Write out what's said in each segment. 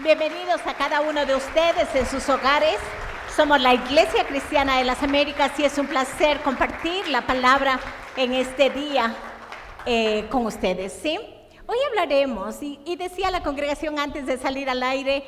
Bienvenidos a cada uno de ustedes en sus hogares. Somos la Iglesia Cristiana de las Américas y es un placer compartir la palabra en este día con ustedes, ¿sí? Hoy hablaremos, y decía la congregación antes de salir al aire,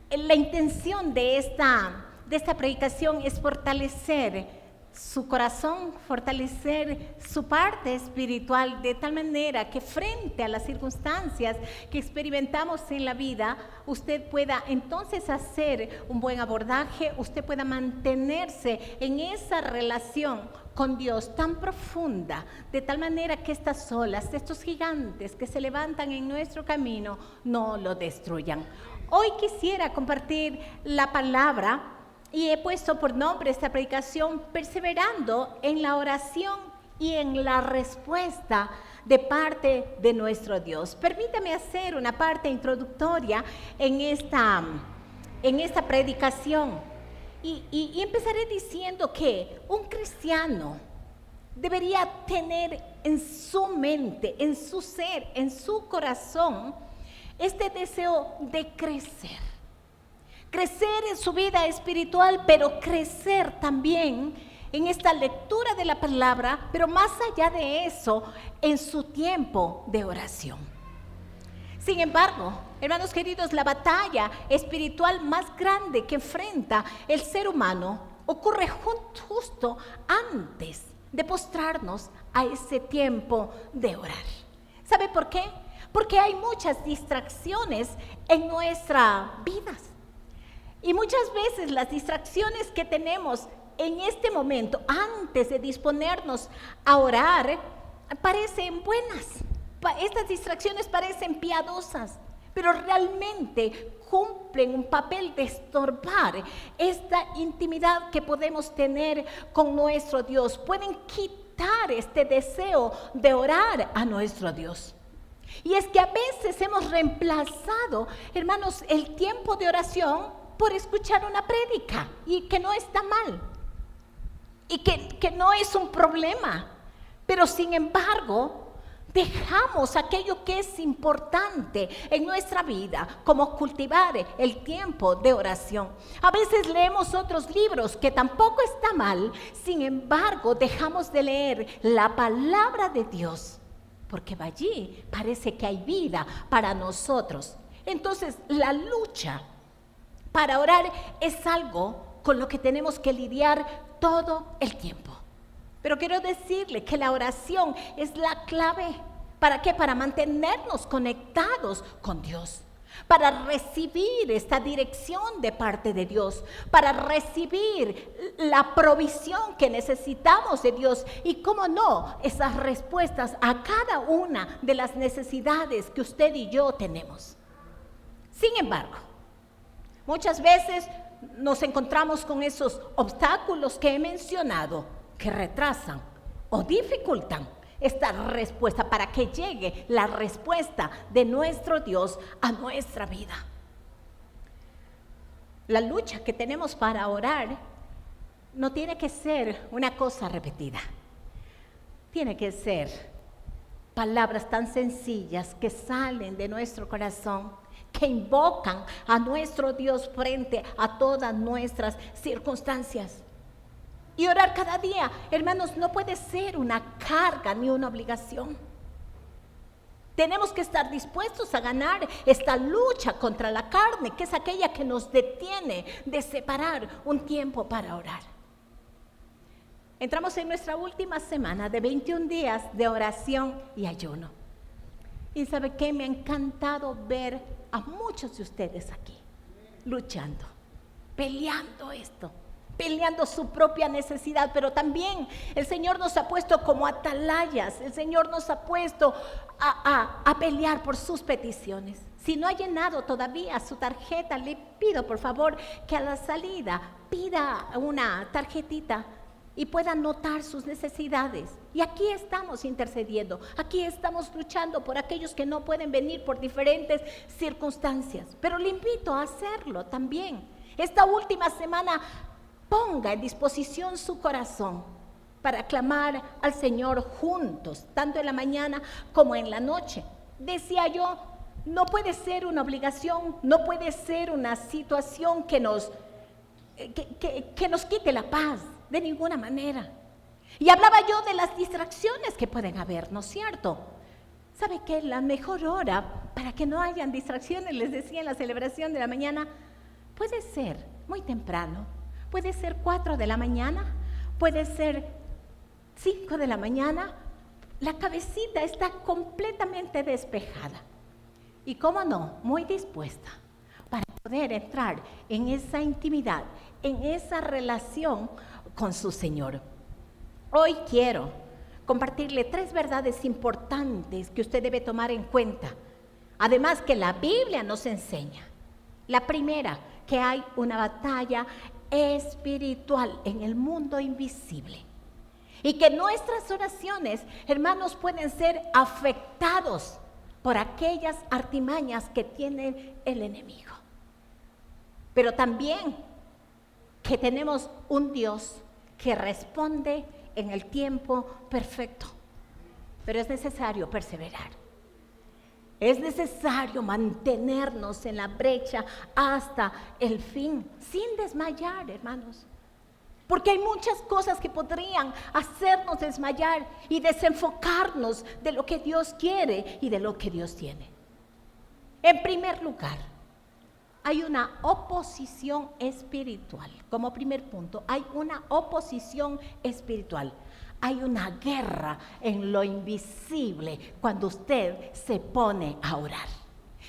la intención de esta predicación es fortalecer su corazón, fortalecer su parte espiritual de tal manera que frente a las circunstancias que experimentamos en la vida, usted pueda entonces hacer un buen abordaje, usted pueda mantenerse en esa relación con Dios tan profunda, de tal manera que estas olas, estos gigantes que se levantan en nuestro camino, no lo destruyan. Hoy quisiera compartir la palabra y he puesto por nombre esta predicación perseverando en la oración y en la respuesta de parte de nuestro Dios. Permítame hacer una parte introductoria en esta predicación y empezaré diciendo que un cristiano debería tener en su mente, en su ser, en su corazón este deseo de crecer en su vida espiritual, pero crecer también en esta lectura de la palabra, pero más allá de eso, en su tiempo de oración. Sin embargo, hermanos queridos, la batalla espiritual más grande que enfrenta el ser humano ocurre justo antes de postrarnos a ese tiempo de orar. ¿Sabe por qué? Porque hay muchas distracciones en nuestras vidas. Y muchas veces las distracciones que tenemos en este momento, antes de disponernos a orar, parecen buenas. Estas distracciones parecen piadosas, pero realmente cumplen un papel de estorbar esta intimidad que podemos tener con nuestro Dios. Pueden quitar este deseo de orar a nuestro Dios. Y es que a veces hemos reemplazado, hermanos, el tiempo de oración por escuchar una prédica, y que no está mal, y que no es un problema, pero sin embargo dejamos aquello que es importante en nuestra vida, como cultivar el tiempo de oración. A veces leemos otros libros, que tampoco está mal, sin embargo dejamos de leer la palabra de Dios, porque allí parece que hay vida para nosotros. Entonces la lucha para orar es algo con lo que tenemos que lidiar todo el tiempo. Pero quiero decirle que la oración es la clave. ¿Para qué? Para mantenernos conectados con Dios, para recibir esta dirección de parte de Dios, para recibir la provisión que necesitamos de Dios y, cómo no, esas respuestas a cada una de las necesidades que usted y yo tenemos. Sin embargo, muchas veces nos encontramos con esos obstáculos que he mencionado, que retrasan o dificultan esta respuesta para que llegue la respuesta de nuestro Dios a nuestra vida. La lucha que tenemos para orar no tiene que ser una cosa repetida. Tiene que ser palabras tan sencillas que salen de nuestro corazón, que invocan a nuestro Dios frente a todas nuestras circunstancias. Y orar cada día, hermanos, no puede ser una carga ni una obligación. Tenemos que estar dispuestos a ganar esta lucha contra la carne, que es aquella que nos detiene de separar un tiempo para orar. Entramos en nuestra última semana de 21 días de oración y ayuno. Y ¿sabe qué? Me ha encantado ver a muchos de ustedes aquí luchando, peleando su propia necesidad, pero también el Señor nos ha puesto como atalayas, el Señor nos ha puesto a pelear por sus peticiones. Si no ha llenado todavía su tarjeta, le pido por favor que a la salida pida una tarjetita y pueda anotar sus necesidades. Y aquí estamos intercediendo, aquí estamos luchando por aquellos que no pueden venir por diferentes circunstancias. Pero le invito a hacerlo también. Esta última semana ponga en disposición su corazón para clamar al Señor juntos, tanto en la mañana como en la noche. Decía yo, no puede ser una obligación, no puede ser una situación que nos quite la paz, de ninguna manera. Y hablaba yo de las distracciones que pueden haber, ¿no es cierto? ¿Sabe qué? La mejor hora para que no hayan distracciones, les decía en la celebración de la mañana, puede ser muy temprano, puede ser 4 de la mañana, puede ser 5 de la mañana, la cabecita está completamente despejada. Y cómo no, muy dispuesta para poder entrar en esa intimidad, en esa relación con su Señor. Hoy quiero compartirle 3 verdades importantes que usted debe tomar en cuenta. Además que la Biblia nos enseña. La primera, que hay una batalla espiritual en el mundo invisible. Y que nuestras oraciones, hermanos, pueden ser afectados por aquellas artimañas que tiene el enemigo. Pero también que tenemos un Dios que responde en el tiempo perfecto. Pero es necesario perseverar. Es necesario mantenernos en la brecha hasta el fin, sin desmayar, hermanos. Porque hay muchas cosas que podrían hacernos desmayar y desenfocarnos de lo que Dios quiere y de lo que Dios tiene. En primer lugar, hay una oposición espiritual. Como primer punto, hay una oposición espiritual. Hay una guerra en lo invisible cuando usted se pone a orar.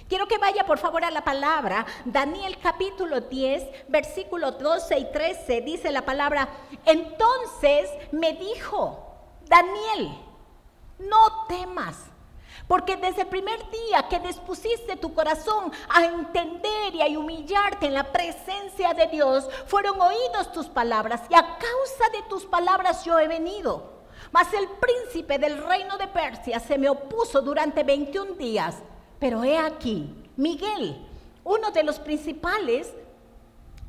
Quiero que vaya por favor a la palabra, Daniel capítulo 10, versículos 12 y 13, dice la palabra: entonces me dijo, Daniel, no temas, porque desde el primer día que dispusiste tu corazón a entender y a humillarte en la presencia de Dios, fueron oídas tus palabras, y a causa de tus palabras yo he venido. Mas el príncipe del reino de Persia se me opuso durante 21 días. Pero he aquí, Miguel, uno de los principales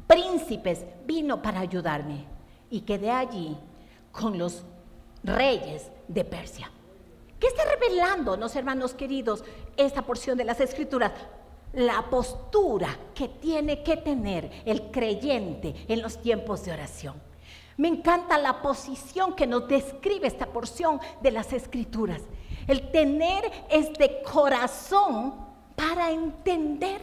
príncipes, vino para ayudarme, y quedé allí con los reyes de Persia. ¿Qué está revelándonos, hermanos queridos, esta porción de las Escrituras? La postura que tiene que tener el creyente en los tiempos de oración. Me encanta la posición que nos describe esta porción de las Escrituras. El tener este corazón para entender,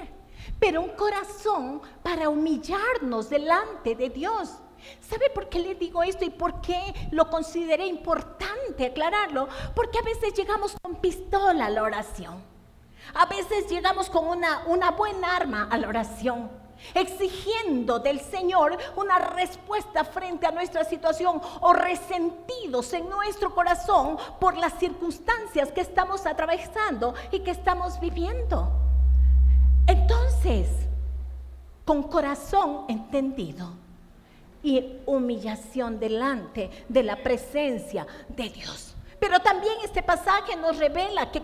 pero un corazón para humillarnos delante de Dios. ¿Sabe por qué le digo esto y por qué lo consideré importante aclararlo? Porque a veces llegamos con pistola a la oración. A veces llegamos con una buena arma a la oración, exigiendo del Señor una respuesta frente a nuestra situación, o resentidos en nuestro corazón por las circunstancias que estamos atravesando y que estamos viviendo. Entonces, con corazón entendido y humillación delante de la presencia de Dios. Pero también este pasaje nos revela que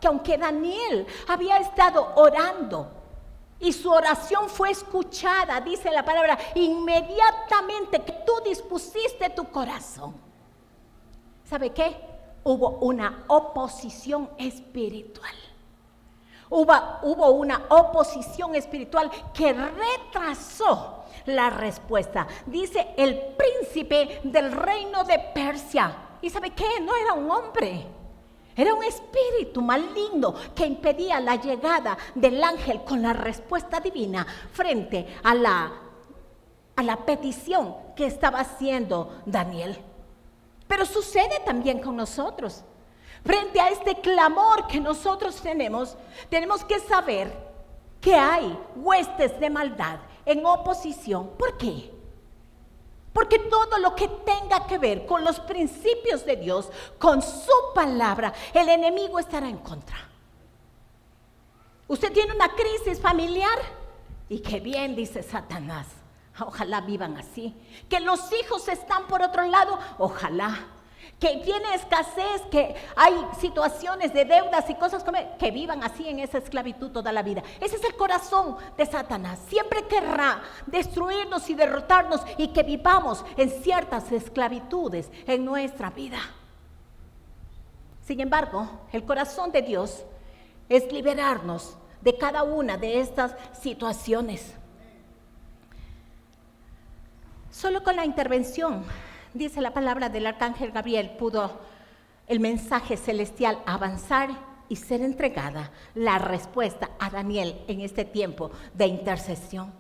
aunque Daniel había estado orando y su oración fue escuchada, dice la palabra, inmediatamente que tú dispusiste tu corazón, ¿sabe qué? Hubo una oposición espiritual. Hubo una oposición espiritual que retrasó la respuesta. Dice el príncipe del reino de Persia. ¿Y sabe qué? No era un hombre. Era un espíritu maligno que impedía la llegada del ángel con la respuesta divina frente a la petición que estaba haciendo Daniel. Pero sucede también con nosotros. Frente a este clamor que nosotros tenemos que saber que hay huestes de maldad en oposición. ¿Por qué? Porque todo lo que tenga que ver con los principios de Dios, con su palabra, el enemigo estará en contra. Usted tiene una crisis familiar y qué bien, dice Satanás, ojalá vivan así. Que los hijos están por otro lado, ojalá. Que tiene escasez, que hay situaciones de deudas y cosas como que vivan así en esa esclavitud toda la vida. Ese es el corazón de Satanás. Siempre querrá destruirnos y derrotarnos y que vivamos en ciertas esclavitudes en nuestra vida. Sin embargo, el corazón de Dios es liberarnos de cada una de estas situaciones. Solo con la intervención, dice la palabra del arcángel Gabriel, pudo el mensaje celestial avanzar y ser entregada la respuesta a Daniel en este tiempo de intercesión.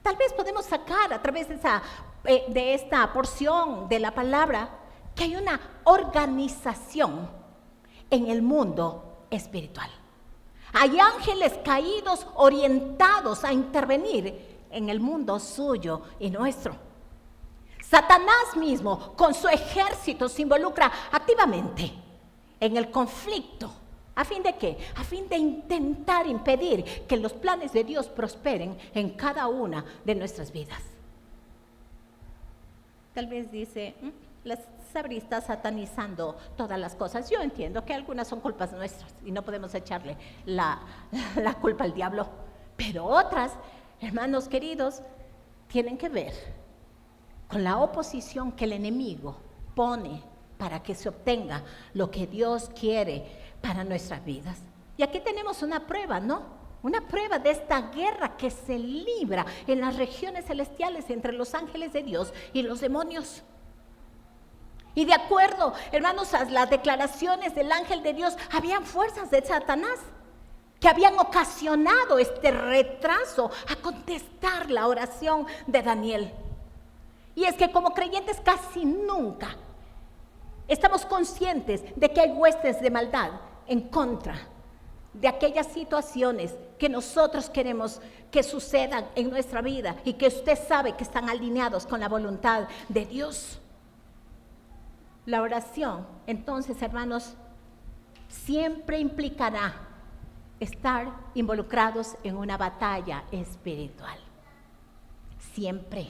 Tal vez podemos sacar a través de esta porción de la palabra que hay una organización en el mundo espiritual. Hay ángeles caídos orientados a intervenir en el mundo suyo y nuestro. Satanás mismo con su ejército se involucra activamente en el conflicto. ¿A fin de qué? A fin de intentar impedir que los planes de Dios prosperen en cada una de nuestras vidas. Tal vez dice, la Sabri está satanizando todas las cosas. Yo entiendo que algunas son culpas nuestras y no podemos echarle la culpa al diablo. Pero otras, hermanos queridos, tienen que ver con la oposición que el enemigo pone para que se obtenga lo que Dios quiere para nuestras vidas. Y aquí tenemos una prueba, ¿no? Una prueba de esta guerra que se libra en las regiones celestiales entre los ángeles de Dios y los demonios. Y de acuerdo, hermanos, a las declaraciones del ángel de Dios, habían fuerzas de Satanás que habían ocasionado este retraso a contestar la oración de Daniel. Y es que como creyentes casi nunca estamos conscientes de que hay huestes de maldad en contra de aquellas situaciones que nosotros queremos que sucedan en nuestra vida y que usted sabe que están alineados con la voluntad de Dios. La oración, entonces, hermanos, siempre implicará estar involucrados en una batalla espiritual. Siempre,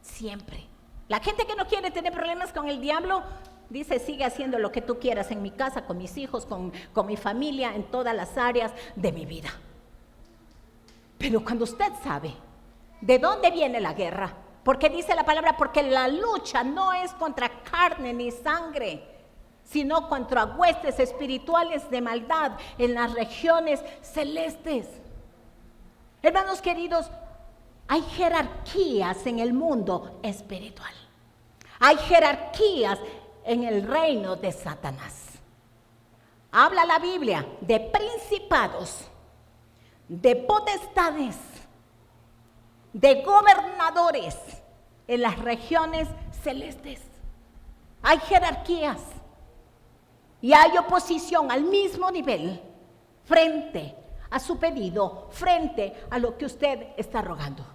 siempre. La gente que no quiere tener problemas con el diablo dice, sigue haciendo lo que tú quieras en mi casa, con mis hijos, con mi familia, en todas las áreas de mi vida. Pero cuando usted sabe de dónde viene la guerra, porque dice la palabra, porque la lucha no es contra carne ni sangre, sino contra huestes espirituales de maldad en las regiones celestes. Hermanos queridos, hay jerarquías en el mundo espiritual. Hay jerarquías en el reino de Satanás. Habla la Biblia de principados, de potestades, de gobernadores en las regiones celestes. Hay jerarquías y hay oposición al mismo nivel frente a su pedido, frente a lo que usted está rogando.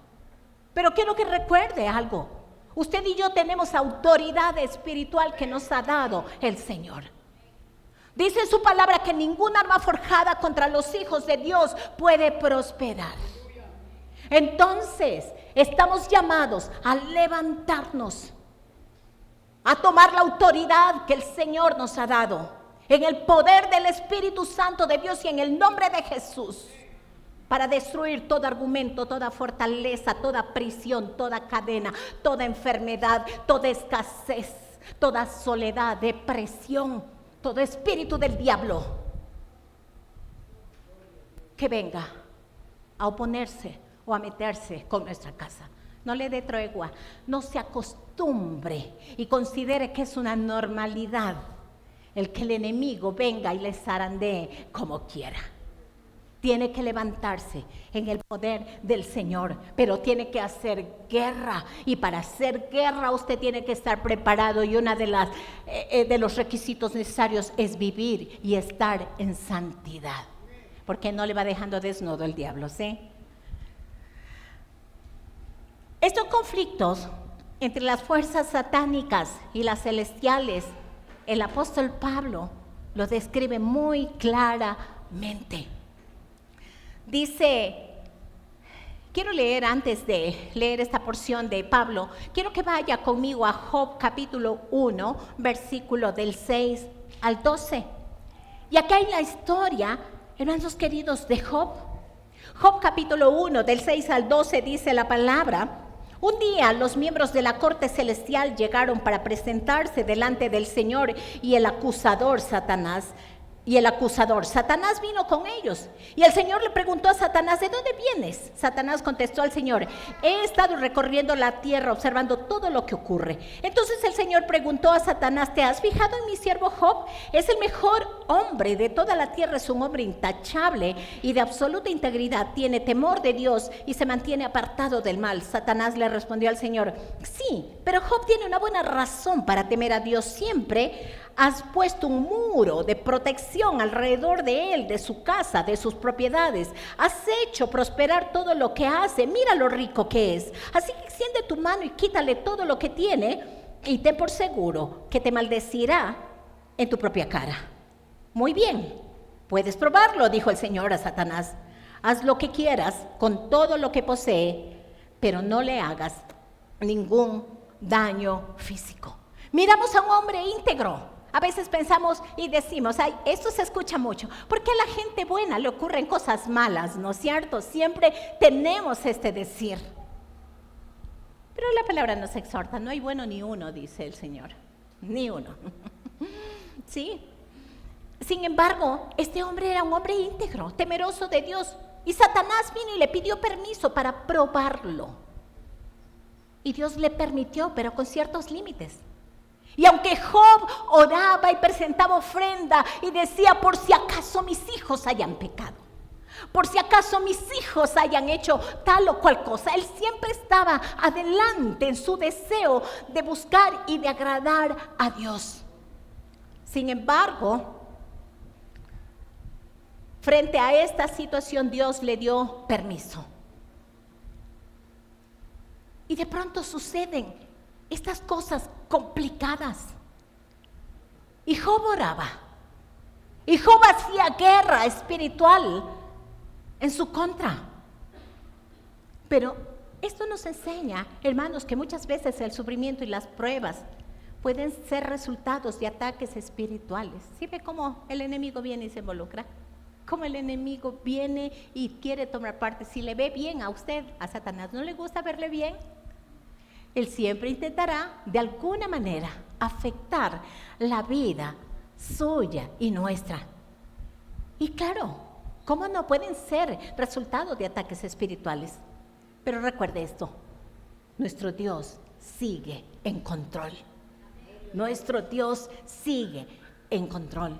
Pero quiero que recuerde algo. Usted y yo tenemos autoridad espiritual que nos ha dado el Señor. Dice su palabra que ninguna arma forjada contra los hijos de Dios puede prosperar. Entonces, estamos llamados a levantarnos, a tomar la autoridad que el Señor nos ha dado, en el poder del Espíritu Santo de Dios y en el nombre de Jesús, para destruir todo argumento, toda fortaleza, toda prisión, toda cadena, toda enfermedad, toda escasez, toda soledad, depresión, todo espíritu del diablo que venga a oponerse o a meterse con nuestra casa. No le dé tregua, no se acostumbre y considere que es una normalidad el que el enemigo venga y le zarandee como quiera. Tiene que levantarse en el poder del Señor, pero tiene que hacer guerra, y para hacer guerra usted tiene que estar preparado, y una de los requisitos necesarios es vivir y estar en santidad, porque no le va dejando desnudo el diablo, ¿sí? Estos conflictos entre las fuerzas satánicas y las celestiales, el apóstol Pablo lo describe muy claramente. Dice, quiero leer antes de leer esta porción de Pablo, quiero que vaya conmigo a Job capítulo 1, versículo del 6 al 12. Y acá hay la historia, hermanos queridos, de Job. Job capítulo 1, del 6 al 12 dice la palabra: un día los miembros de la corte celestial llegaron para presentarse delante del Señor, y el acusador Satanás y el acusador. Satanás vino con ellos. Y el Señor le preguntó a Satanás, ¿de dónde vienes? Satanás contestó al Señor, he estado recorriendo la tierra observando todo lo que ocurre. Entonces el Señor preguntó a Satanás, ¿te has fijado en mi siervo Job? Es el mejor hombre de toda la tierra, es un hombre intachable y de absoluta integridad. Tiene temor de Dios y se mantiene apartado del mal. Satanás le respondió al Señor, sí, pero Job tiene una buena razón para temer a Dios. Siempre has puesto un muro de protección alrededor de él, de su casa, de sus propiedades. Has hecho prosperar todo lo que hace. Mira lo rico que es. Así que extiende tu mano y quítale todo lo que tiene y ten por seguro que te maldecirá en tu propia cara. Muy bien, puedes probarlo, dijo el Señor a Satanás. Haz lo que quieras con todo lo que posee, pero no le hagas ningún daño físico. Miramos a un hombre íntegro. A veces pensamos y decimos, ay, esto se escucha mucho, porque a la gente buena le ocurren cosas malas, ¿no es cierto? Siempre tenemos este decir. Pero la palabra nos exhorta, no hay bueno ni uno, dice el Señor, ni uno. ¿Sí? Sin embargo, este hombre era un hombre íntegro, temeroso de Dios, y Satanás vino y le pidió permiso para probarlo. Y Dios le permitió, pero con ciertos límites. Y aunque Job oraba y presentaba ofrenda y decía, por si acaso mis hijos hayan pecado, por si acaso mis hijos hayan hecho tal o cual cosa, él siempre estaba adelante en su deseo de buscar y de agradar a Dios. Sin embargo, frente a esta situación, Dios le dio permiso. Y de pronto suceden estas cosas complicadas. Y Job oraba. Y Job hacía guerra espiritual en su contra. Pero esto nos enseña, hermanos, que muchas veces el sufrimiento y las pruebas pueden ser resultados de ataques espirituales. ¿Sí ve cómo el enemigo viene y se involucra? Cómo el enemigo viene y quiere tomar parte. Si le ve bien a usted, a Satanás no le gusta verle bien, él siempre intentará de alguna manera afectar la vida suya y nuestra. Y claro, ¿cómo no pueden ser resultados de ataques espirituales? Pero recuerde esto, nuestro Dios sigue en control. Nuestro Dios sigue en control.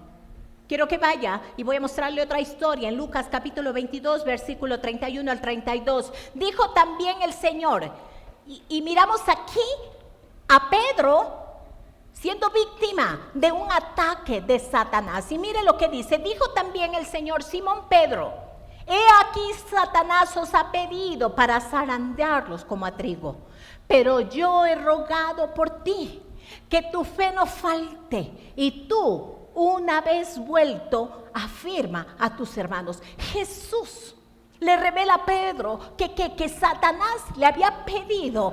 Quiero que vaya y voy a mostrarle otra historia en Lucas capítulo 22, versículo 31 al 32. Dijo también el Señor, y miramos aquí a Pedro siendo víctima de un ataque de Satanás. Y mire lo que dice, dijo también el Señor, Simón Pedro, he aquí Satanás os ha pedido para zarandearlos como a trigo, pero yo he rogado por ti, que tu fe no falte, y tú, una vez vuelto, afirma a tus hermanos. Jesús le revela a Pedro que Satanás le había pedido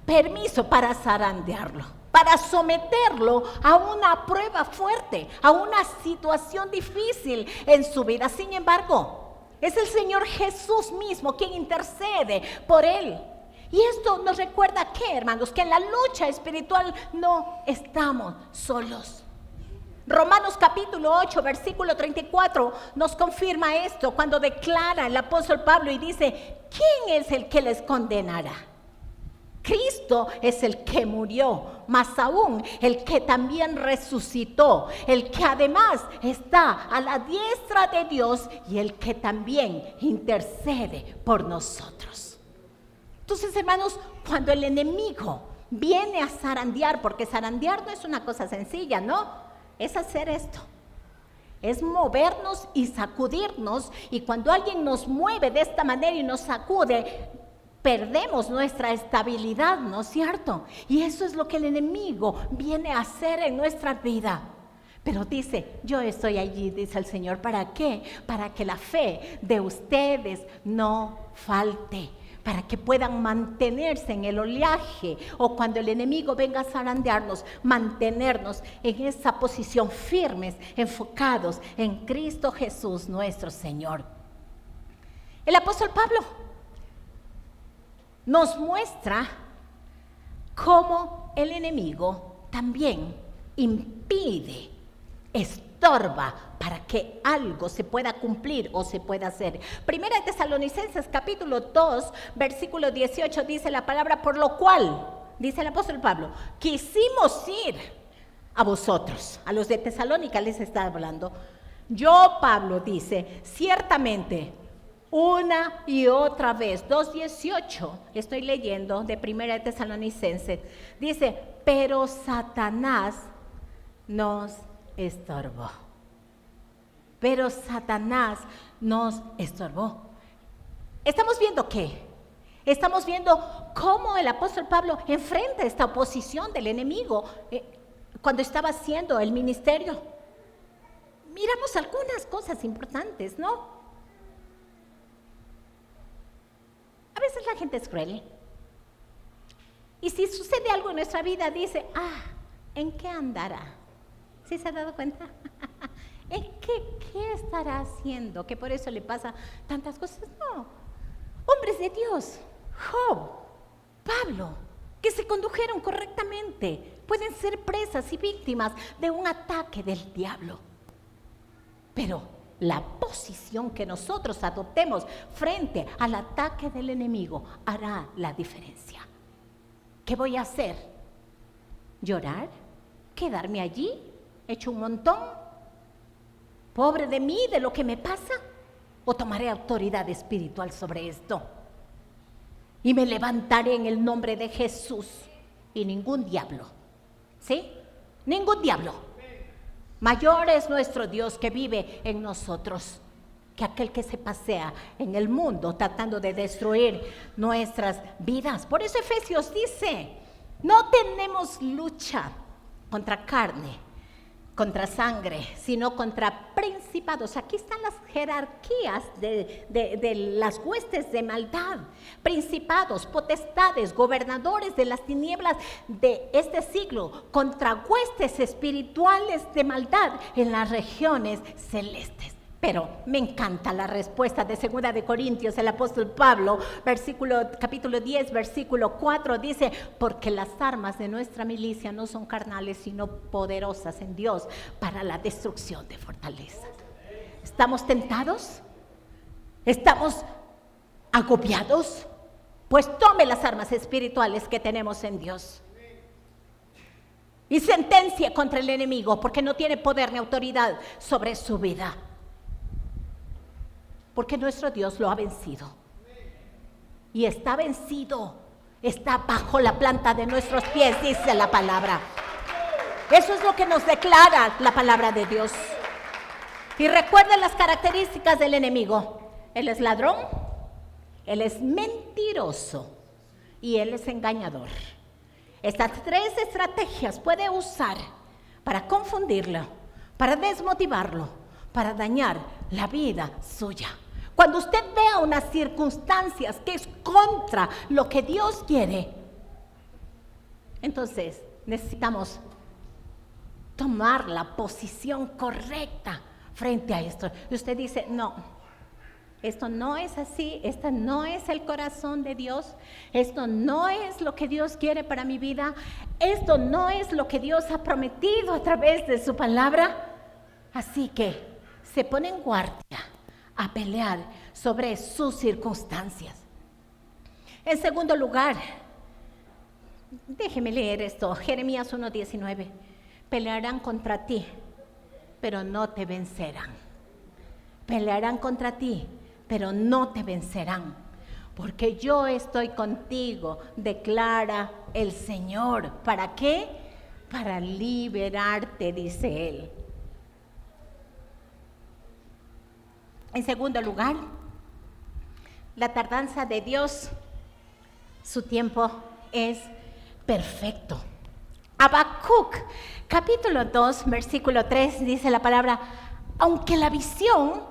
permiso para zarandearlo, para someterlo a una prueba fuerte, a una situación difícil en su vida. Sin embargo, es el Señor Jesús mismo quien intercede por él. Y esto nos recuerda que, hermanos, que en la lucha espiritual no estamos solos. Romanos capítulo 8, versículo 34 nos confirma esto cuando declara el apóstol Pablo y dice, ¿quién es el que les condenará? Cristo es el que murió, más aún el que también resucitó, el que además está a la diestra de Dios y el que también intercede por nosotros. Entonces, hermanos, cuando el enemigo viene a zarandear, porque zarandear no es una cosa sencilla, ¿no? Es hacer esto, es movernos y sacudirnos, y cuando alguien nos mueve de esta manera y nos sacude, perdemos nuestra estabilidad, ¿no es cierto? Y eso es lo que el enemigo viene a hacer en nuestra vida. Pero dice, yo estoy allí, dice el Señor, ¿para qué? Para que la fe de ustedes no falte, para que puedan mantenerse en el oleaje, o cuando el enemigo venga a zarandearnos, mantenernos en esa posición firmes, enfocados en Cristo Jesús nuestro Señor. El apóstol Pablo nos muestra cómo el enemigo también impide estorba para que algo se pueda cumplir o se pueda hacer. Primera de Tesalonicenses capítulo 2, versículo 18 dice la palabra, por lo cual, dice el apóstol Pablo, quisimos ir a vosotros, a los de Tesalónica les está hablando. Yo, Pablo, dice, ciertamente, una y otra vez, 2:18, estoy leyendo de Primera de Tesalonicenses, dice, pero Satanás nos estorbó. Pero Satanás nos estorbó. ¿Estamos viendo qué? Estamos viendo cómo el apóstol Pablo enfrenta esta oposición del enemigo cuando estaba haciendo el ministerio. Miramos algunas cosas importantes, ¿no? A veces la gente es cruel. Y si sucede algo en nuestra vida, dice, ¿en qué andará? ¿Sí se ha dado cuenta? ¿En qué estará haciendo? Que por eso le pasa tantas cosas. No, hombres de Dios, Job, Pablo, que se condujeron correctamente, pueden ser presas y víctimas de un ataque del diablo. Pero la posición que nosotros adoptemos frente al ataque del enemigo hará la diferencia. ¿Qué voy a hacer? ¿Llorar? ¿Quedarme allí? ¿Hecho un montón? ¿Pobre de mí, de lo que me pasa? ¿O tomaré autoridad espiritual sobre esto? Y me levantaré en el nombre de Jesús y ningún diablo, ¿sí? Ningún diablo. Mayor es nuestro Dios que vive en nosotros que aquel que se pasea en el mundo tratando de destruir nuestras vidas. Por eso Efesios dice, no tenemos lucha contra carne, contra sangre, sino contra principados. Aquí están las jerarquías de las huestes de maldad, principados, potestades, gobernadores de las tinieblas de este siglo, contra huestes espirituales de maldad en las regiones celestes. Pero me encanta la respuesta de 2 de Corintios, el apóstol Pablo, capítulo 10, versículo 4, dice, porque las armas de nuestra milicia no son carnales, sino poderosas en Dios para la destrucción de fortalezas. ¿Estamos tentados? ¿Estamos agobiados? Pues tome las armas espirituales que tenemos en Dios y sentencia contra el enemigo, porque no tiene poder ni autoridad sobre su vida. Porque nuestro Dios lo ha vencido. Y está vencido. Está bajo la planta de nuestros pies, dice la palabra. Eso es lo que nos declara la palabra de Dios. Y recuerden las características del enemigo. Él es ladrón, él es mentiroso y él es engañador. Estas tres estrategias puede usar para confundirlo, para desmotivarlo, para dañar la vida suya. Cuando usted vea unas circunstancias que es contra lo que Dios quiere, entonces necesitamos tomar la posición correcta frente a esto. Y usted dice, no, esto no es así, este no es el corazón de Dios, esto no es lo que Dios quiere para mi vida, esto no es lo que Dios ha prometido a través de su palabra. Así que se pone en guardia a pelear sobre sus circunstancias. En segundo lugar, déjeme leer esto, Jeremías 1:19. Pelearán contra ti, pero no te vencerán. Pelearán contra ti, pero no te vencerán, porque yo estoy contigo, declara el Señor. ¿Para qué? Para liberarte, dice Él. En segundo lugar, la tardanza de Dios, su tiempo es perfecto. Habacuc, capítulo 2, versículo 3, dice la palabra, aunque la visión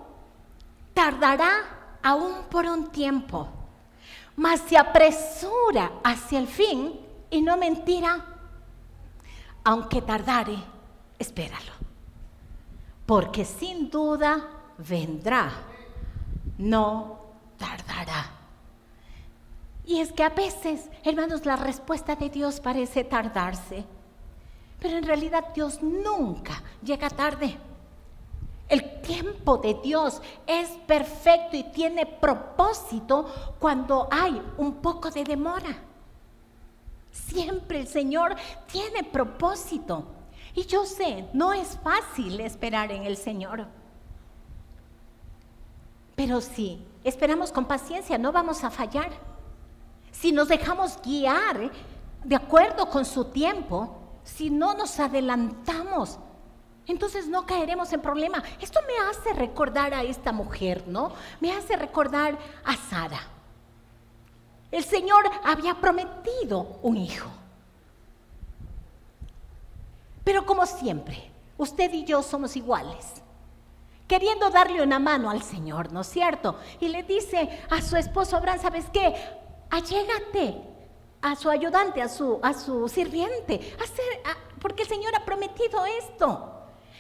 tardará aún por un tiempo, mas se apresura hacia el fin y no mentirá. Aunque tardare, espéralo, porque sin duda vendrá, no tardará. Y es que a veces, hermanos, la respuesta de Dios parece tardarse, pero en realidad Dios nunca llega tarde. El tiempo de Dios es perfecto y tiene propósito cuando hay un poco de demora. Siempre el Señor tiene propósito. Y yo sé, no es fácil esperar en el Señor. Pero si esperamos con paciencia, no vamos a fallar. Si nos dejamos guiar de acuerdo con su tiempo, si no nos adelantamos, entonces no caeremos en problema. Esto me hace recordar a esta mujer, ¿no? Me hace recordar a Sara. El Señor había prometido un hijo. Pero como siempre, usted y yo somos iguales, queriendo darle una mano al Señor, ¿no es cierto? Y le dice a su esposo Abraham, ¿sabes qué? Allégate a su ayudante, a su sirviente, porque el Señor ha prometido esto.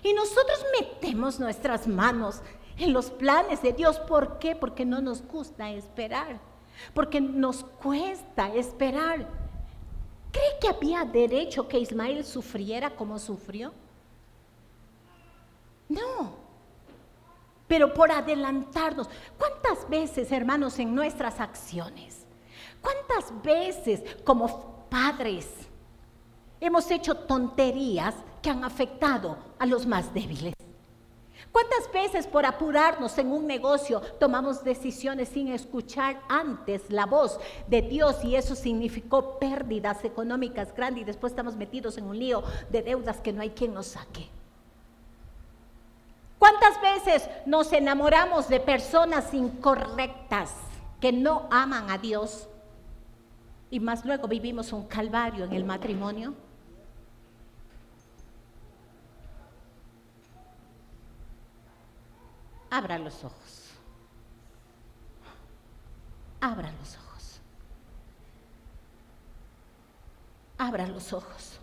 Y nosotros metemos nuestras manos en los planes de Dios. ¿Por qué? Porque no nos gusta esperar, porque nos cuesta esperar. ¿Cree que había derecho que Ismael sufriera como sufrió? No. Pero por adelantarnos, ¿cuántas veces, hermanos, en nuestras acciones, cuántas veces como padres hemos hecho tonterías que han afectado a los más débiles? ¿Cuántas veces por apurarnos en un negocio tomamos decisiones sin escuchar antes la voz de Dios y eso significó pérdidas económicas grandes y después estamos metidos en un lío de deudas que no hay quien nos saque? ¿Cuántas veces nos enamoramos de personas incorrectas que no aman a Dios y más luego vivimos un calvario en el matrimonio? Abra los ojos. Abra los ojos. Abra los ojos.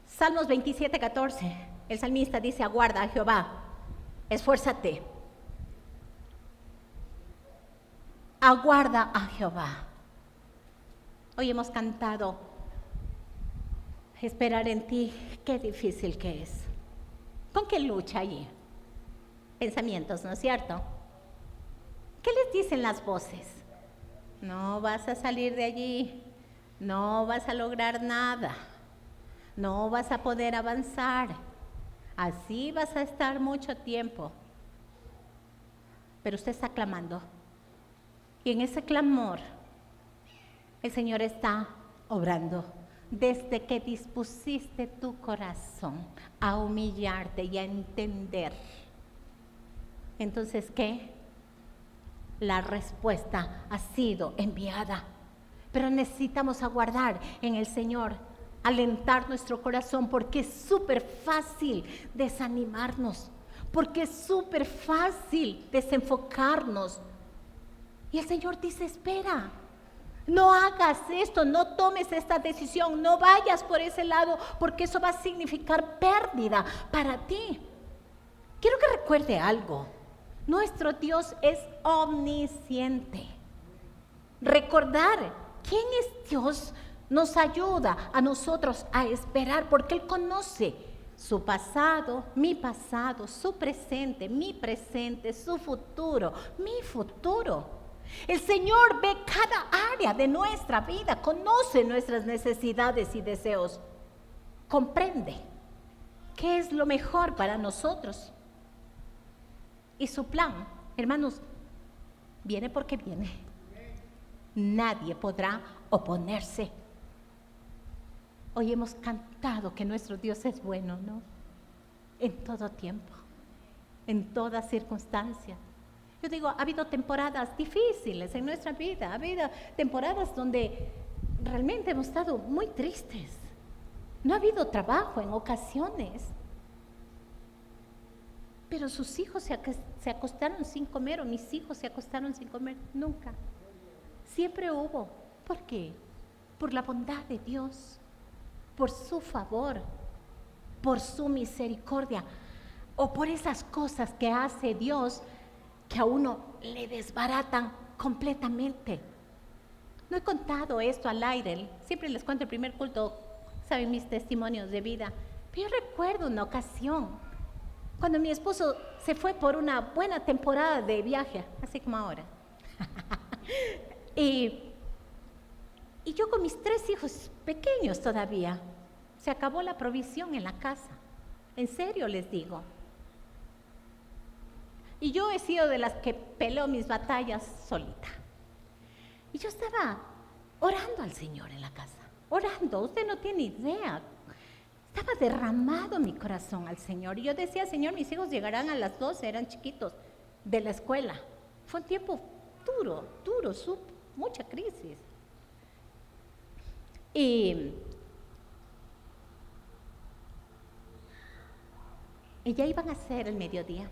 Salmos 27:14. El salmista dice: aguarda a Jehová, esfuérzate. Aguarda a Jehová. Hoy hemos cantado: esperar en ti, qué difícil que es. ¿Con qué lucha allí? Pensamientos, ¿no es cierto? ¿Qué les dicen las voces? No vas a salir de allí, no vas a lograr nada, no vas a poder avanzar, así vas a estar mucho tiempo. Pero usted está clamando y en ese clamor el Señor está obrando. Desde que dispusiste tu corazón a humillarte y a entender, entonces, ¿qué? La respuesta ha sido enviada. Pero necesitamos aguardar en el Señor, alentar nuestro corazón, porque es súper fácil desanimarnos, porque es súper fácil desenfocarnos. Y el Señor dice: espera, no hagas esto, no tomes esta decisión, no vayas por ese lado, porque eso va a significar pérdida para ti. Quiero que recuerde algo. Nuestro Dios es omnisciente. Recordar quién es Dios nos ayuda a nosotros a esperar, porque Él conoce su pasado, su presente, mi presente, su futuro, mi futuro. El Señor ve cada área de nuestra vida, conoce nuestras necesidades y deseos, comprende qué es lo mejor para nosotros. Y su plan, hermanos, viene porque viene. Nadie podrá oponerse. Hoy hemos cantado que nuestro Dios es bueno, ¿no? En todo tiempo, en toda circunstancia. Yo digo, ha habido temporadas difíciles en nuestra vida, ha habido temporadas donde realmente hemos estado muy tristes. No ha habido trabajo en ocasiones. Pero sus hijos se acostaron sin comer, o mis hijos se acostaron sin comer, nunca. Siempre hubo. ¿Por qué? Por la bondad de Dios, por su favor, por su misericordia, o por esas cosas que hace Dios que a uno le desbaratan completamente. No he contado esto al aire, siempre les cuento el primer culto, saben mis testimonios de vida, pero yo recuerdo una ocasión cuando mi esposo se fue por una buena temporada de viaje, así como ahora. y yo con mis 3 hijos pequeños todavía, se acabó la provisión en la casa. En serio les digo. Y yo he sido de las que peleo mis batallas solita. Y yo estaba orando al Señor en la casa, orando, usted no tiene idea. Estaba derramado mi corazón al Señor. Y yo decía, Señor, mis hijos llegarán a las 12, eran chiquitos, de la escuela. Fue un tiempo duro, mucha crisis. Y ya iban a ser el mediodía.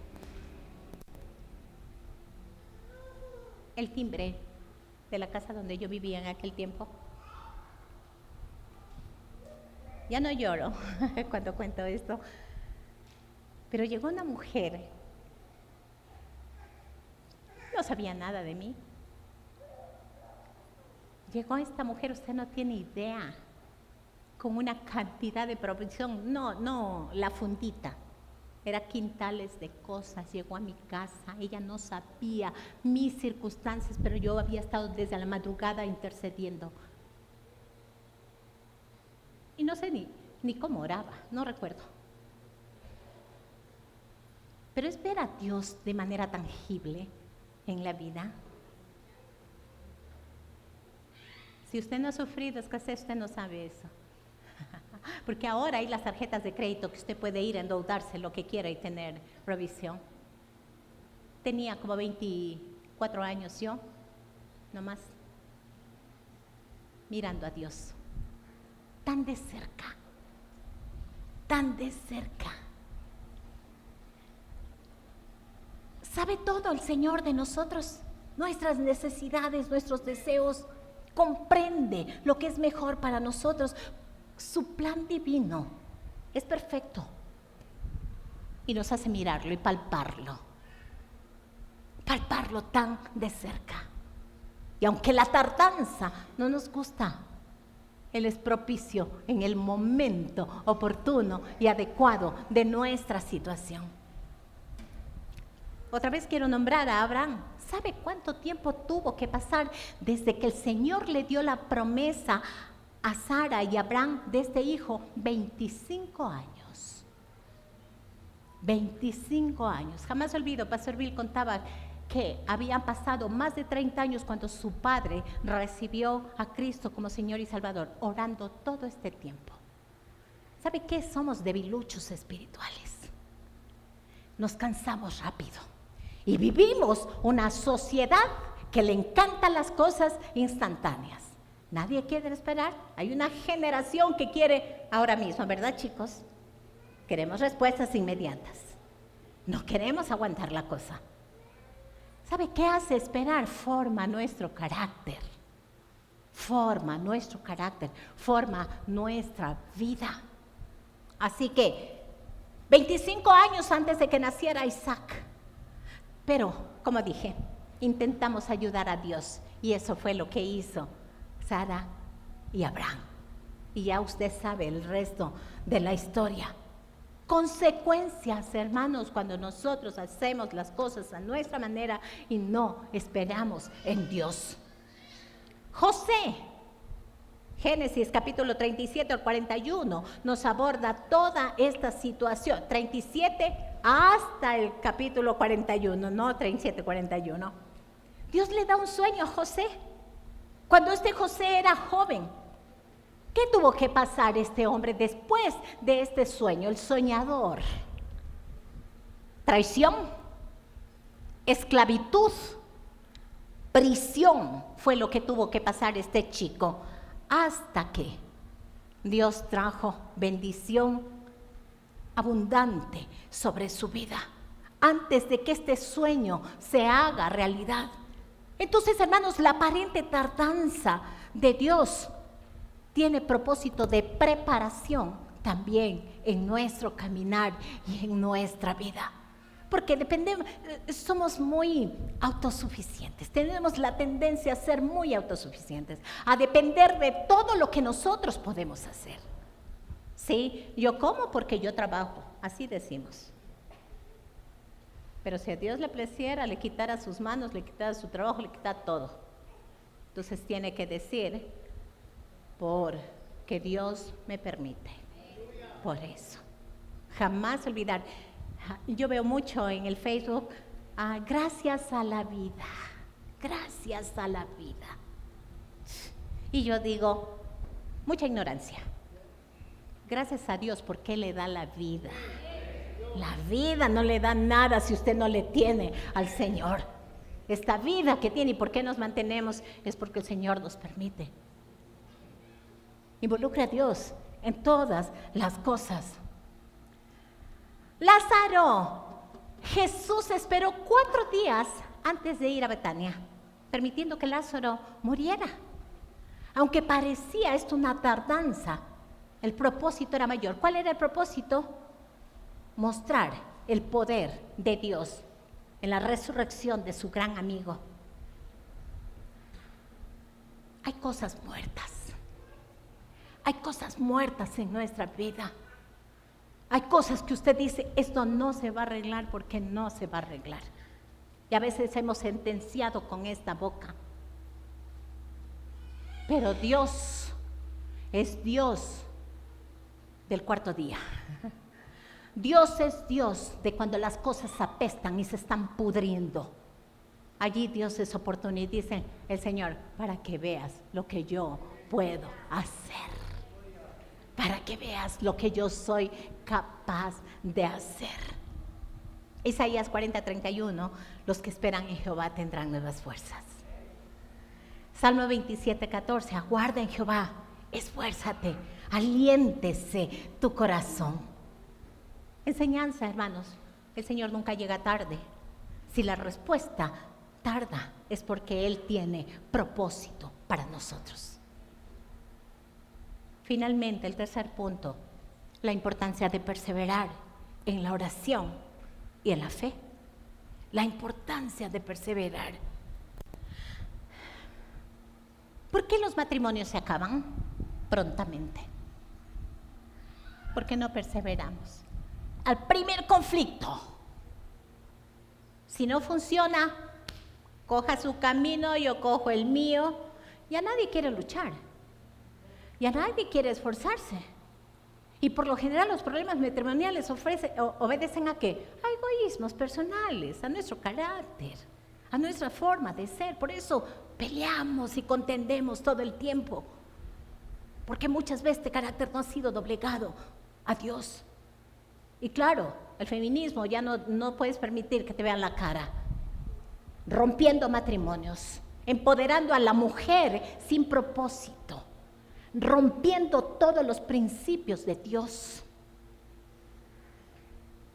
El timbre de la casa donde yo vivía en aquel tiempo. Ya no lloro cuando cuento esto, pero llegó una mujer, no sabía nada de mí. Llegó esta mujer, usted no tiene idea, con una cantidad de provisión, no la fundita, era quintales de cosas. Llegó a mi casa, ella no sabía mis circunstancias, pero yo había estado desde la madrugada intercediendo. Y no sé ni cómo oraba, no recuerdo. Pero es ver a Dios de manera tangible en la vida. Si usted no ha sufrido escasez, usted no sabe eso. Porque ahora hay las tarjetas de crédito que usted puede ir a endeudarse lo que quiera y tener provisión. Tenía como 24 años yo, nomás, mirando a Dios. Tan de cerca, tan de cerca. Sabe todo el Señor de nosotros, nuestras necesidades, nuestros deseos. Comprende lo que es mejor para nosotros. Su plan divino es perfecto y nos hace mirarlo y palparlo tan de cerca. Y aunque la tardanza no nos gusta, Él es propicio en el momento oportuno y adecuado de nuestra situación. Otra vez quiero nombrar a Abraham. ¿Sabe cuánto tiempo tuvo que pasar desde que el Señor le dio la promesa a Sara y a Abraham de este hijo? 25 años. 25 años. Jamás olvido, Pastor Bill contaba que habían pasado más de 30 años cuando su padre recibió a Cristo como Señor y Salvador, orando todo este tiempo. ¿Sabe qué? Somos debiluchos espirituales. Nos cansamos rápido y vivimos una sociedad que le encantan las cosas instantáneas. Nadie quiere esperar. Hay una generación que quiere ahora mismo, ¿verdad, chicos? Queremos respuestas inmediatas. No queremos aguantar la cosa. ¿Sabe qué hace esperar? Forma nuestro carácter. Forma nuestro carácter. Forma nuestra vida. Así que 25 años antes de que naciera Isaac. Pero, como dije, intentamos ayudar a Dios. Y eso fue lo que hizo Sara y Abraham. Y ya usted sabe el resto de la historia. Consecuencias, hermanos, cuando nosotros hacemos las cosas a nuestra manera y no esperamos en Dios. José, Génesis capítulo 37 al 41, nos aborda toda esta situación. 37 hasta el capítulo 41, no 37, 41. Dios le da un sueño a José. Cuando este José era joven, ¿qué tuvo que pasar este hombre después de este sueño? El soñador. Traición, esclavitud, prisión fue lo que tuvo que pasar este chico, hasta que Dios trajo bendición abundante sobre su vida, antes de que este sueño se haga realidad. Entonces, hermanos, la aparente tardanza de Dios tiene propósito de preparación también en nuestro caminar y en nuestra vida. Porque somos muy autosuficientes, tenemos la tendencia a ser muy autosuficientes, a depender de todo lo que nosotros podemos hacer. Sí, yo como porque yo trabajo, así decimos. Pero si a Dios le placiera, le quitara sus manos, le quitara su trabajo, le quitara todo. Entonces tiene que decir, porque Dios me permite. Por eso. Jamás olvidar. Yo veo mucho en el Facebook, gracias a la vida, gracias a la vida. Y yo digo, mucha ignorancia. Gracias a Dios porque Él le da la vida. La vida no le da nada si usted no le tiene al Señor. Esta vida que tiene, ¿y por qué nos mantenemos? Es porque el Señor nos permite. Involucre a Dios en todas las cosas. Lázaro, Jesús esperó 4 días antes de ir a Betania, permitiendo que Lázaro muriera. Aunque parecía esto una tardanza, el propósito era mayor. ¿Cuál era el propósito? Mostrar el poder de Dios en la resurrección de su gran amigo. Hay cosas muertas. Hay cosas muertas en nuestra vida. Hay cosas que usted dice, esto no se va a arreglar porque no se va a arreglar. Y a veces hemos sentenciado con esta boca. Pero Dios es Dios del cuarto día. Dios es Dios de cuando las cosas apestan y se están pudriendo. Allí Dios es oportuno y dice el Señor, para que veas lo que yo puedo hacer. Para que veas lo que yo soy capaz de hacer. Isaías 40:31, los que esperan en Jehová tendrán nuevas fuerzas. Salmo 27:14, aguarda en Jehová, esfuérzate, aliéntese tu corazón. Enseñanza, hermanos, el Señor nunca llega tarde. Si la respuesta tarda, es porque Él tiene propósito para nosotros. Finalmente, el tercer punto, la importancia de perseverar en la oración y en la fe. La importancia de perseverar. ¿Por qué los matrimonios se acaban prontamente? ¿Por qué no perseveramos? Al primer conflicto, si no funciona, coja su camino, yo cojo el mío. Ya nadie quiere luchar. Ya nadie quiere esforzarse. Y por lo general los problemas matrimoniales obedecen a ¿qué? A egoísmos personales, a nuestro carácter, a nuestra forma de ser. Por eso peleamos y contendemos todo el tiempo. Porque muchas veces este carácter no ha sido doblegado a Dios. Y claro, el feminismo ya no puedes permitir que te vean la cara. Rompiendo matrimonios, empoderando a la mujer sin propósito. Rompiendo todos los principios de Dios.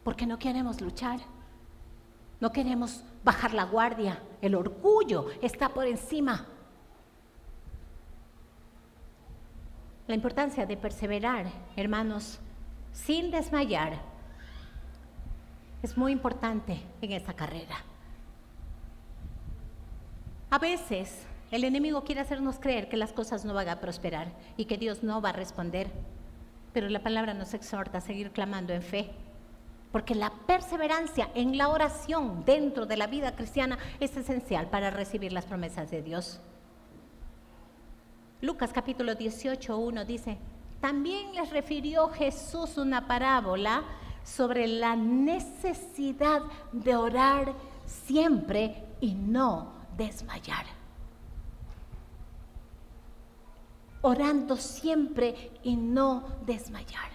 Porque no queremos luchar, no queremos bajar la guardia, el orgullo está por encima. La importancia de perseverar, hermanos, sin desmayar, es muy importante en esta carrera. A veces el enemigo quiere hacernos creer que las cosas no van a prosperar y que Dios no va a responder. Pero la palabra nos exhorta a seguir clamando en fe. Porque la perseverancia en la oración dentro de la vida cristiana es esencial para recibir las promesas de Dios. Lucas capítulo 18:1 dice, también les refirió Jesús una parábola sobre la necesidad de orar siempre y no desmayar. Orando siempre y no desmayar.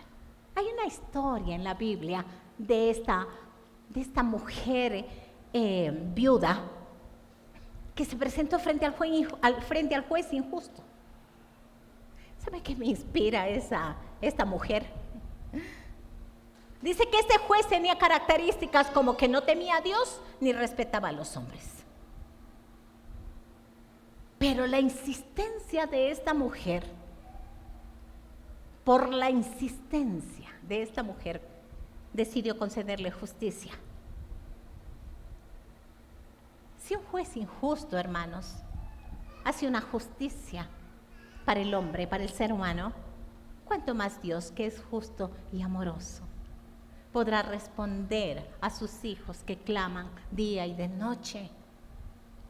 Hay una historia en la Biblia de esta mujer viuda que se presentó frente al juez injusto. ¿Sabe qué me inspira esta mujer? Dice que este juez tenía características como que no temía a Dios ni respetaba a los hombres. Pero la insistencia de esta mujer, por la insistencia de esta mujer, decidió concederle justicia. Si un juez injusto, hermanos, hace una justicia para el hombre, para el ser humano, ¿cuánto más Dios que es justo y amoroso? podrá responder a sus hijos que claman día y de noche.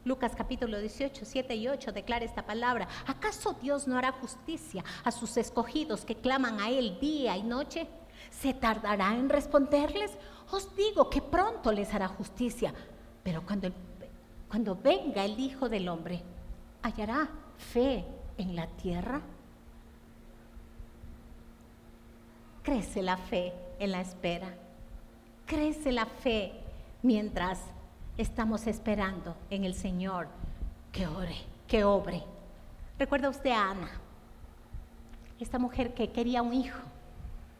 Lucas capítulo 18, 7 y 8 declara esta palabra. ¿Acaso Dios no hará justicia a sus escogidos que claman a Él día y noche? ¿Se tardará en responderles? Os digo que pronto les hará justicia. Pero cuando venga el Hijo del Hombre, ¿hallará fe en la tierra? Crece la fe en la espera. Crece la fe mientras estamos esperando en el Señor que obre. ¿Recuerda usted a Ana? Esta mujer que quería un hijo.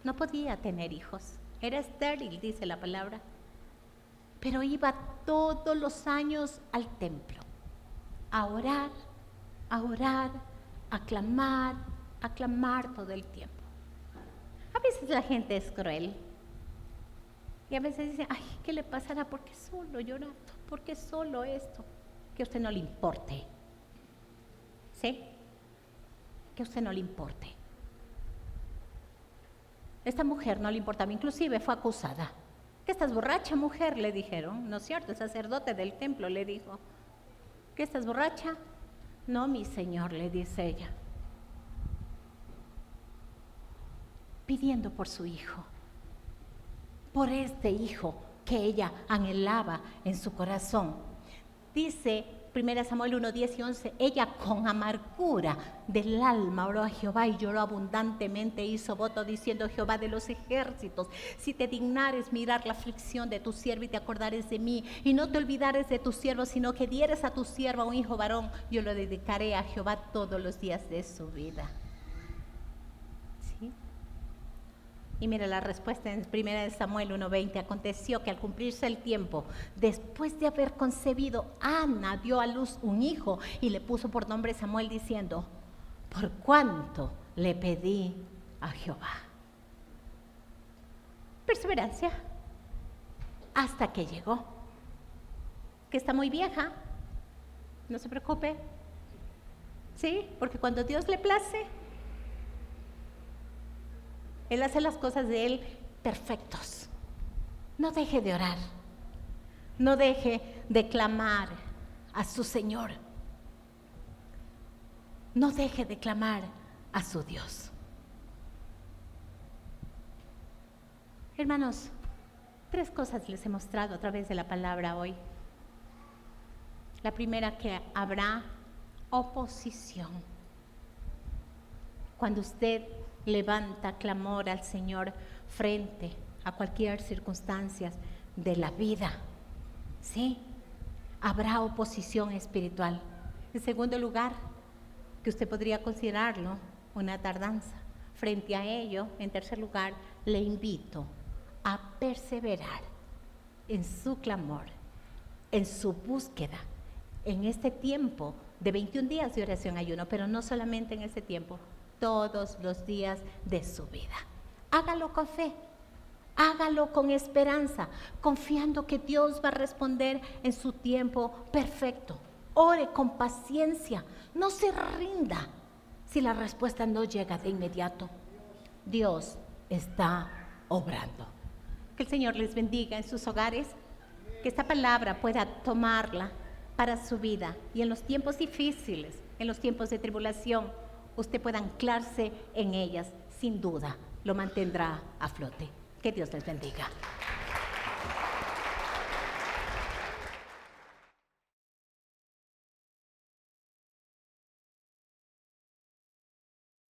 No podía tener hijos. Era estéril, dice la palabra. Pero iba todos los años al templo a orar, a clamar todo el tiempo. A veces la gente es cruel. Y a veces dice, ay, ¿qué le pasará? ¿Por qué solo llorando? ¿Por qué solo esto? Que a usted no le importe. ¿Sí? Que a usted no le importe. Esta mujer no le importaba, inclusive fue acusada. ¿Qué estás borracha, mujer? Le dijeron, ¿no es cierto? El sacerdote del templo le dijo, ¿qué estás borracha? No, mi señor, le dice ella. Pidiendo por su hijo. Por este hijo que ella anhelaba en su corazón. Dice 1 Samuel 1, 10 y 11, ella con amargura del alma oró a Jehová y lloró abundantemente, hizo voto diciendo, Jehová de los ejércitos, si te dignares mirar la aflicción de tu siervo y te acordares de mí, y no te olvidares de tu siervo, sino que dieres a tu sierva un hijo varón, yo lo dedicaré a Jehová todos los días de su vida. ¿Sí? Y mira la respuesta en 1 Samuel 1:20. Aconteció que al cumplirse el tiempo, después de haber concebido, Ana dio a luz un hijo y le puso por nombre Samuel, diciendo, por cuanto le pedí a Jehová. Perseverancia hasta que llegó. Que está muy vieja, no se preocupe. ¿Sí? Porque cuando Dios le place, Él hace las cosas de Él perfectos. No deje de orar. No deje de clamar a su Señor. No deje de clamar a su Dios. Hermanos, 3 cosas les he mostrado a través de la palabra hoy. La primera, que habrá oposición. Cuando usted levanta clamor al Señor frente a cualquier circunstancia de la vida, ¿sí? Habrá oposición espiritual. En segundo lugar, que usted podría considerarlo una tardanza. Frente a ello, en tercer lugar, le invito a perseverar en su clamor, en su búsqueda, en este tiempo de 21 días de oración y ayuno, pero no solamente en ese tiempo, todos los días de su vida. Hágalo con fe, hágalo con esperanza, confiando que Dios va a responder en su tiempo perfecto. Ore con paciencia, no se rinda si la respuesta no llega de inmediato. Dios está obrando. Que el Señor les bendiga en sus hogares, que esta palabra pueda tomarla para su vida y en los tiempos difíciles, en los tiempos de tribulación, usted pueda anclarse en ellas, sin duda, lo mantendrá a flote. Que Dios les bendiga.